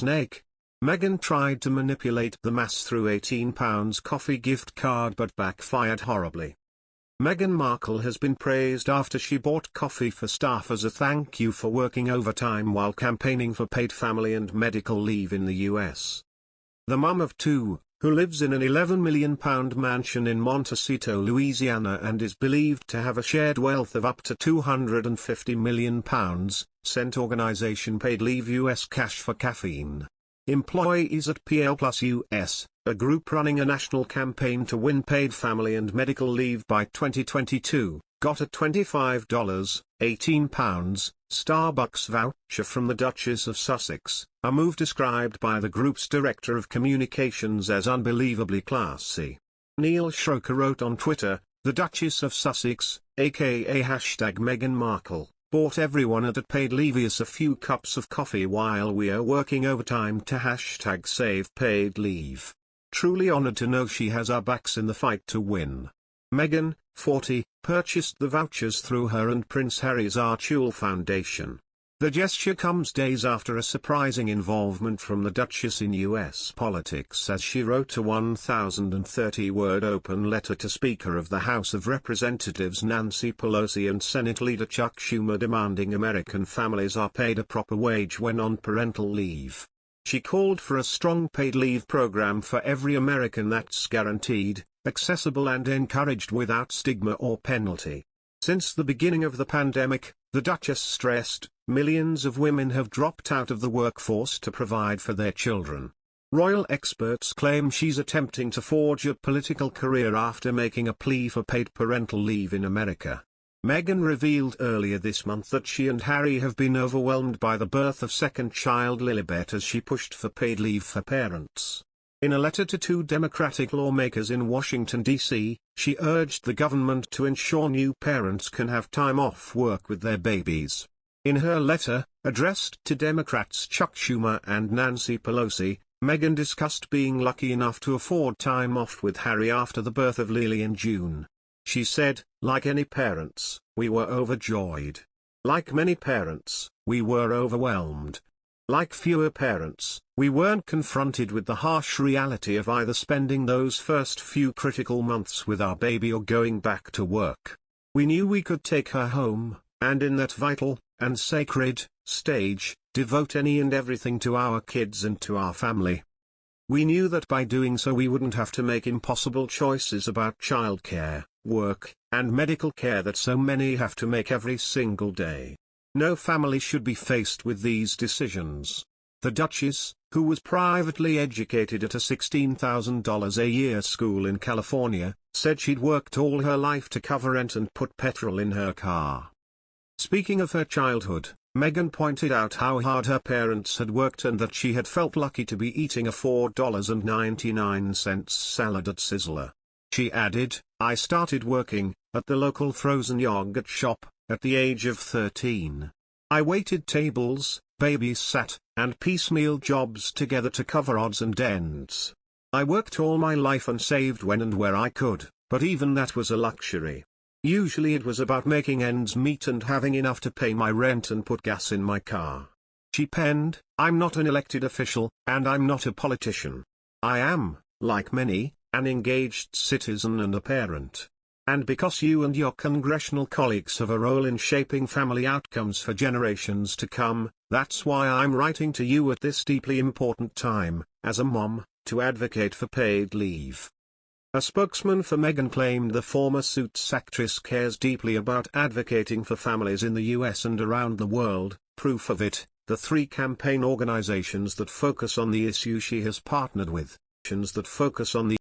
snake. Meghan tried to manipulate the mass through £18 coffee gift card but backfired horribly. Meghan Markle has been praised after she bought coffee for staff as a thank you for working overtime while campaigning for paid family and medical leave in the US. The mum of two, who lives in an £11 million mansion in Montecito, Louisiana and is believed to have a shared wealth of up to £250 million, sent organization paid leave US cash for caffeine. Employees at PL Plus US, a group running a national campaign to win paid family and medical leave by 2022, got a $25, £18, Starbucks voucher from the Duchess of Sussex, a move described by the group's director of communications as unbelievably classy. Neil Schroeder wrote on Twitter, "The Duchess of Sussex, aka #Meghan Markle, bought everyone at paid leave us a few cups of coffee while we are working overtime to #save paid leave. Truly honored to know she has our backs in the fight to win." Meghan, 40, purchased the vouchers through her and Prince Harry's Archie Foundation. The gesture comes days after a surprising involvement from the Duchess in US politics as she wrote a 1,030-word open letter to Speaker of the House of Representatives Nancy Pelosi and Senate Leader Chuck Schumer demanding American families are paid a proper wage when on parental leave. She called for a strong paid leave program for every American that's guaranteed, accessible and encouraged without stigma or penalty. Since the beginning of the pandemic, the Duchess stressed, millions of women have dropped out of the workforce to provide for their children. Royal experts claim she's attempting to forge a political career after making a plea for paid parental leave in America. Meghan revealed earlier this month that she and Harry have been overwhelmed by the birth of second child Lilibet as she pushed for paid leave for parents. In a letter to two Democratic lawmakers in Washington, D.C., she urged the government to ensure new parents can have time off work with their babies. In her letter, addressed to Democrats Chuck Schumer and Nancy Pelosi, Meghan discussed being lucky enough to afford time off with Harry after the birth of Lily in June. She said, "Like any parents, we were overjoyed. Like many parents, we were overwhelmed. Like fewer parents, we weren't confronted with the harsh reality of either spending those first few critical months with our baby or going back to work. We knew we could take her home, and in that vital, and sacred, stage, devote any and everything to our kids and to our family. We knew that by doing so we wouldn't have to make impossible choices about childcare, work, and medical care that so many have to make every single day. No family should be faced with these decisions." The Duchess, who was privately educated at a $16,000 a year school in California, said she'd worked all her life to cover rent and put petrol in her car. Speaking of her childhood, Meghan pointed out how hard her parents had worked and that she had felt lucky to be eating a $4.99 salad at Sizzler. She added, "I started working at the local frozen yogurt shop at the age of 13. I waited tables, babysat, and piecemeal jobs together to cover odds and ends. I worked all my life and saved when and where I could, but even that was a luxury. Usually it was about making ends meet and having enough to pay my rent and put gas in my car." She penned, "I'm not an elected official, and I'm not a politician. I am, like many, an engaged citizen and a parent. And because you and your congressional colleagues have a role in shaping family outcomes for generations to come, that's why I'm writing to you at this deeply important time, as a mom, to advocate for paid leave." A spokesman for Meghan claimed the former Suits actress cares deeply about advocating for families in the US and around the world. Proof of it, the three campaign organizations that focus on the issue she has partnered with, that focus on the